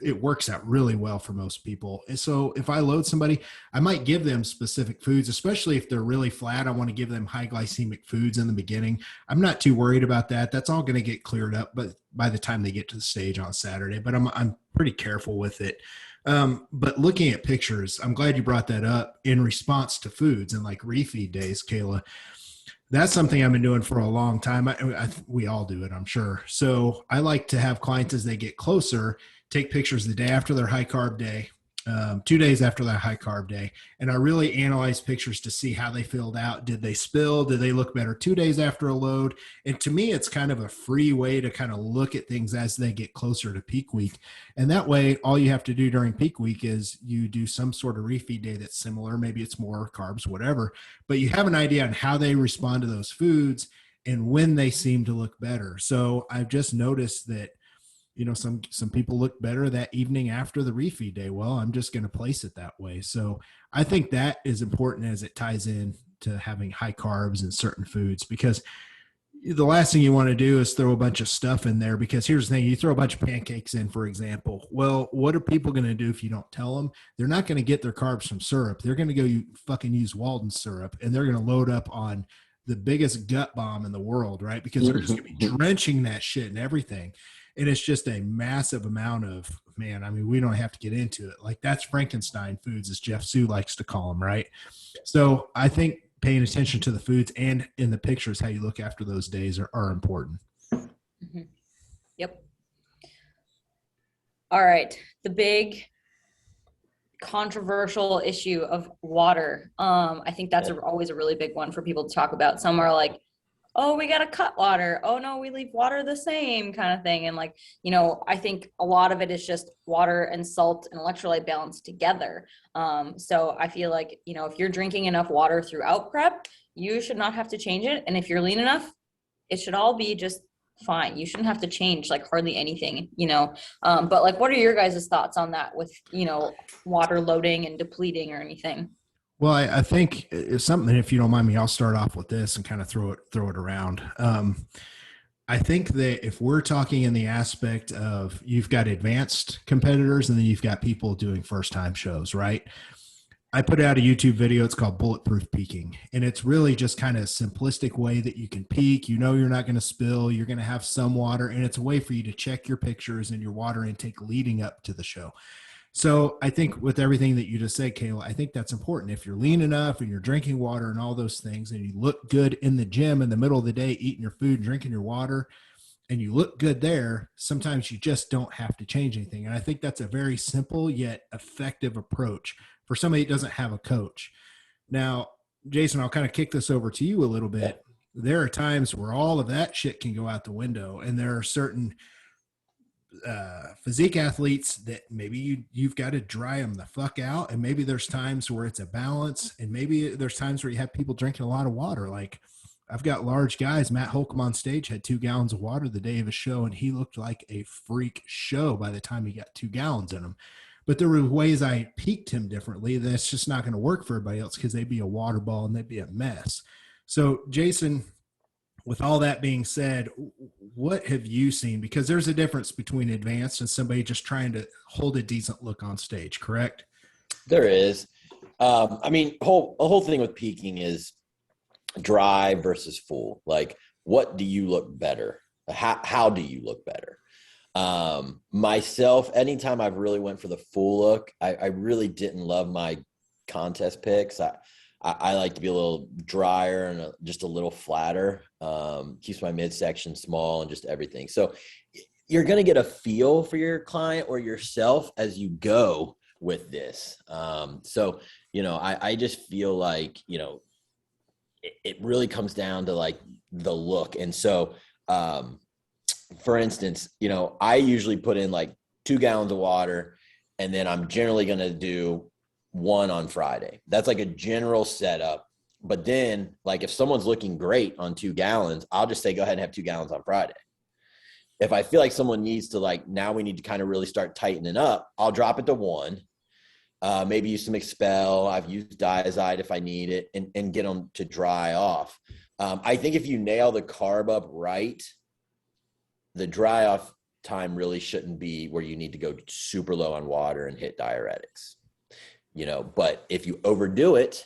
it works out really well for most people. And so if I load somebody, I might give them specific foods, especially if they're really flat. I want to give them high glycemic foods in the beginning. I'm not too worried about that. That's all going to get cleared up, but by the time they get to the stage on Saturday, but I'm pretty careful with it. But looking at pictures, I'm glad you brought that up in response to foods and like refeed days, Kayla. That's something I've been doing for a long time. We all do it, I'm sure. So I like to have clients as they get closer, take pictures the day after their high carb day, 2 days after that high carb day. And I really analyze pictures to see how they filled out. Did they spill? Did they look better 2 days after a load? And to me, it's kind of a free way to kind of look at things as they get closer to peak week. And that way, all you have to do during peak week is you do some sort of refeed day that's similar. Maybe it's more carbs, whatever, but you have an idea on how they respond to those foods and when they seem to look better. So I've just noticed that some people look better that evening after the refeed day. Well, I'm just going to place it that way. So I think that is important as it ties in to having high carbs in certain foods, because the last thing you want to do is throw a bunch of stuff in there, because here's the thing, you throw a bunch of pancakes in, for example. Well, what are people going to do if you don't tell them? They're not going to get their carbs from syrup. They're going to go fucking use Walden syrup, and they're going to load up on the biggest gut bomb in the world, right? Because they're just going to be drenching that shit and everything. And it's just a massive amount of, man, I mean, we don't have to get into it. Like, that's Frankenstein foods, as Jeff Sue likes to call them, right? So I think paying attention to the foods and in the pictures, how you look after those days are important. Mm-hmm. Yep. All right. The big controversial issue of water. I think that's always a really big one for people to talk about. Some are like, oh, we got to cut water. Oh no, we leave water the same kind of thing. And like, you know, I think a lot of it is just water and salt and electrolyte balance together. So I feel like, you know, if you're drinking enough water throughout prep, you should not have to change it. And if you're lean enough, it should all be just fine. You shouldn't have to change like hardly anything, you know. But like, what are your guys' thoughts on that with, you know, water loading and depleting or anything? Well, I think it's something, if you don't mind me, I'll start off with this and kind of throw it around. I think that if we're talking in the aspect of you've got advanced competitors and then you've got people doing first time shows, right? I put out a YouTube video. It's called Bulletproof Peaking. And it's really just kind of a simplistic way that you can peak. You know, you're not going to spill. You're going to have some water. And it's a way for you to check your pictures and your water intake leading up to the show. So I think with everything that you just said, Kayla, I think that's important. If you're lean enough and you're drinking water and all those things, and you look good in the gym in the middle of the day, eating your food, drinking your water, and you look good there, sometimes you just don't have to change anything. And I think that's a very simple yet effective approach for somebody that doesn't have a coach. Now, Jason, I'll kind of kick this over to you a little bit. There are times where all of that shit can go out the window, and there are certain physique athletes that maybe you've got to dry them the fuck out. And maybe there's times where it's a balance, and maybe there's times where you have people drinking a lot of water. Like I've got large guys. Matt Holcomb on stage had 2 gallons of water the day of his show, and he looked like a freak show by the time he got 2 gallons in him. But there were ways I peaked him differently. That's just not going to work for everybody else because they'd be a water ball and they'd be a mess. So Jason, with all that being said, what have you seen? Because there's a difference between advanced and somebody just trying to hold a decent look on stage, correct? There is. I mean, a whole thing with peaking is dry versus full. Like, what do you look better? How do you look better? Myself, anytime I've really went for the full look, I really didn't love my contest picks. I like to be a little drier and just a little flatter. Keeps my midsection small and just everything. So you're going to get a feel for your client or yourself as you go with this. So, you know, I just feel like, you know, it really comes down to like the look. And so, for instance, you know, I usually put in like 2 gallons of water, and then I'm generally going to do 1 on Friday. That's like a general setup. But then like if someone's looking great on 2 gallons, I'll just say, go ahead and have 2 gallons on Friday. If I feel like someone needs to like, now we need to kind of really start tightening up, I'll drop it to 1, maybe use some Expel. I've used Diazide if I need it, and get them to dry off. I think if you nail the carb up right, the dry off time really shouldn't be where you need to go super low on water and hit diuretics. You know, but if you overdo it,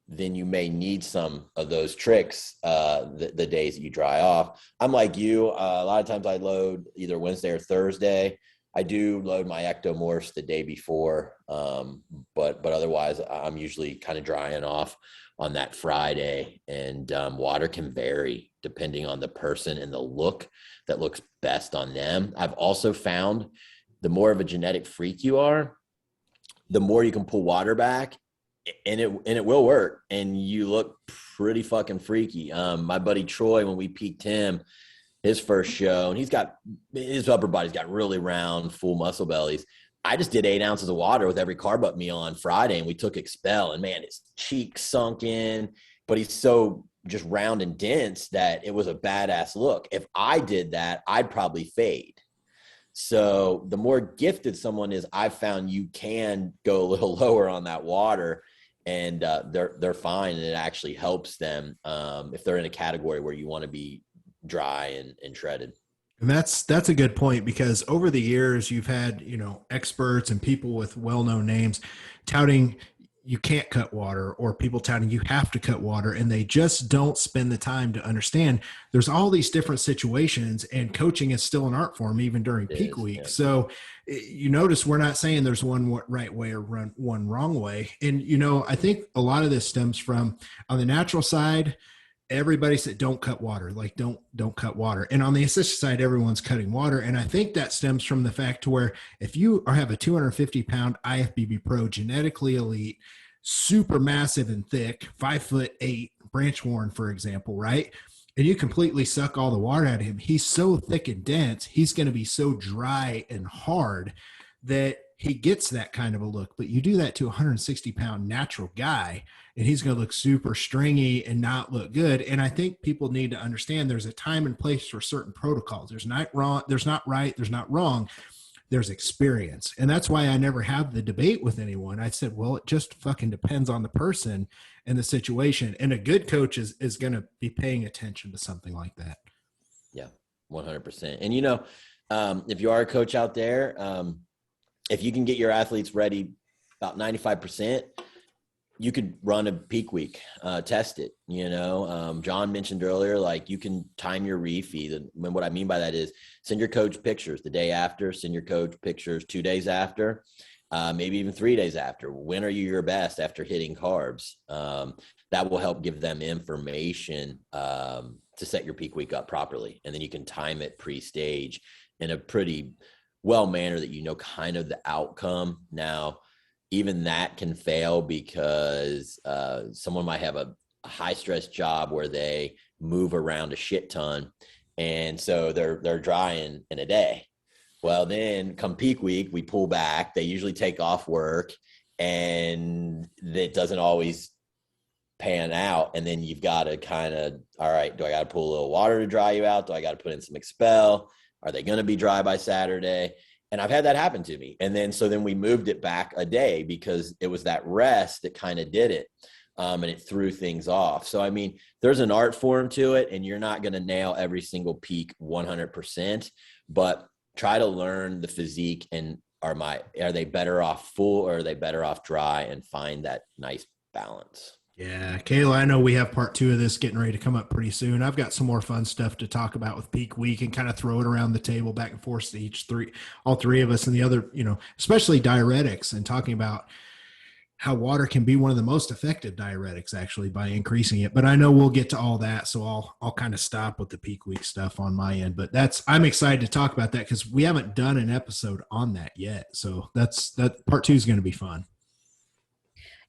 then you may need some of those tricks the days that you dry off. I'm like you, a lot of times I load either Wednesday or Thursday. I do load my ectomorphs the day before, but otherwise I'm usually kind of drying off on that Friday. And water can vary depending on the person and the look that looks best on them. I've also found the more of a genetic freak you are, the more you can pull water back, and it will work, and you look pretty fucking freaky. My buddy Troy, when we peaked him, his first show, and his upper body's got really round, full muscle bellies. I just did 8 ounces of water with every carb up meal on Friday, and we took Expel, and man, his cheeks sunk in, but he's so just round and dense that it was a badass look. If I did that, I'd probably fade. So the more gifted someone is, I've found you can go a little lower on that water, and they're fine, and it actually helps them if they're in a category where you want to be dry and shredded. And that's a good point, because over the years you've had, you know, experts and people with well-known names touting you can't cut water, or people touting you have to cut water, and they just don't spend the time to understand there's all these different situations, and coaching is still an art form even during peak week. Yeah. So you notice we're not saying there's one right way or one wrong way. And, you know, I think a lot of this stems from, on the natural side, everybody said, don't cut water, like don't cut water. And on the assisted side, everyone's cutting water. And I think that stems from the fact to where if you have a 250-pound IFBB pro, genetically elite, super massive and thick, 5'8", branch worn, for example, right? and you completely suck all the water out of him, he's so thick and dense, he's going to be so dry and hard that he gets that kind of a look. But you do that to a 160-pound natural guy, and he's going to look super stringy and not look good. And I think people need to understand there's a time and place for certain protocols. There's not wrong, there's not right, there's not wrong. There's experience. And that's why I never have the debate with anyone. I said, well, it just fucking depends on the person and the situation. And a good coach is going to be paying attention to something like that. Yeah, 100%. And, if you are a coach out there, if you can get your athletes ready about 95%, you could run a peak week, test it. John mentioned earlier, like you can time your refeed. And what I mean by that is send your coach pictures the day after, send your coach pictures 2 days after, maybe even 3 days after. When are you your best after hitting carbs? That will help give them information to set your peak week up properly. And then you can time it pre-stage in a pretty well manner that kind of the outcome. Now, even that can fail because someone might have a high stress job where they move around a shit ton. And so they're drying in a day. Well, then come peak week, we pull back. They usually take off work, and it doesn't always pan out. And then you've got to kind of, all right, do I got to pull a little water to dry you out? Do I got to put in some expel? Are they going to be dry by Saturday? And I've had that happen to me. And then we moved it back a day because it was that rest that kind of did it. And it threw things off. So, I mean, there's an art form to it, and you're not going to nail every single peak 100%, but try to learn the physique and are they better off full or are they better off dry, and find that nice balance. Yeah, Kayla, I know we have part 2 of this getting ready to come up pretty soon. I've got some more fun stuff to talk about with peak week and kind of throw it around the table back and forth to all three of us, and the other, especially diuretics, and talking about how water can be one of the most effective diuretics actually by increasing it. But I know we'll get to all that. So I'll kind of stop with the peak week stuff on my end, but I'm excited to talk about that because we haven't done an episode on that yet. So that part 2 is going to be fun.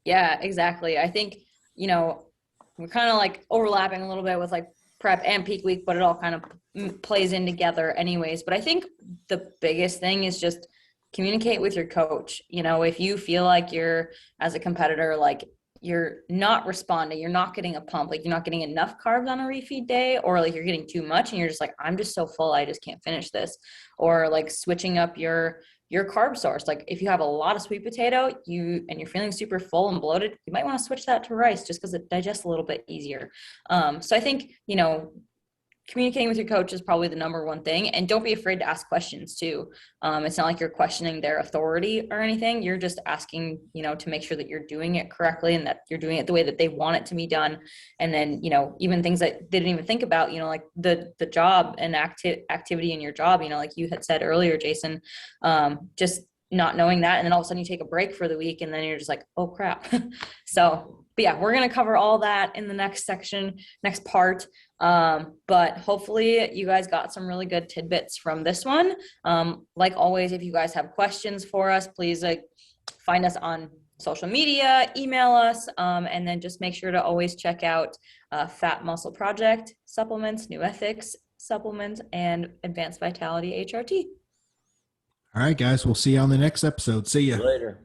Yeah, exactly. I think, we're kind of like overlapping a little bit with like prep and peak week, but it all kind of plays in together anyways. But I think the biggest thing is just communicate with your coach. If you feel like you're, as a competitor, like you're not responding, you're not getting a pump, like you're not getting enough carbs on a refeed day, or like you're getting too much and you're just like, I'm just so full, I just can't finish this. Or like switching up your carb source. Like if you have a lot of sweet potato, and you're feeling super full and bloated, you might want to switch that to rice just because it digests a little bit easier. So I think, communicating with your coach is probably the number one thing. And don't be afraid to ask questions too. It's not like you're questioning their authority or anything. You're just asking, to make sure that you're doing it correctly and that you're doing it the way that they want it to be done. And then, even things that they didn't even think about, like the job and activity in your job, like you had said earlier, Jason, just not knowing that. And then all of a sudden you take a break for the week and then you're just like, oh crap. But yeah, we're going to cover all that in the next part. But hopefully you guys got some really good tidbits from this one. Like always, if you guys have questions for us, please find us on social media, email us, and then just make sure to always check out Phat Muscle Project supplements, NuEthix supplements, and Advanced Vitality HRT. All right, guys, we'll see you on the next episode. See ya. Later.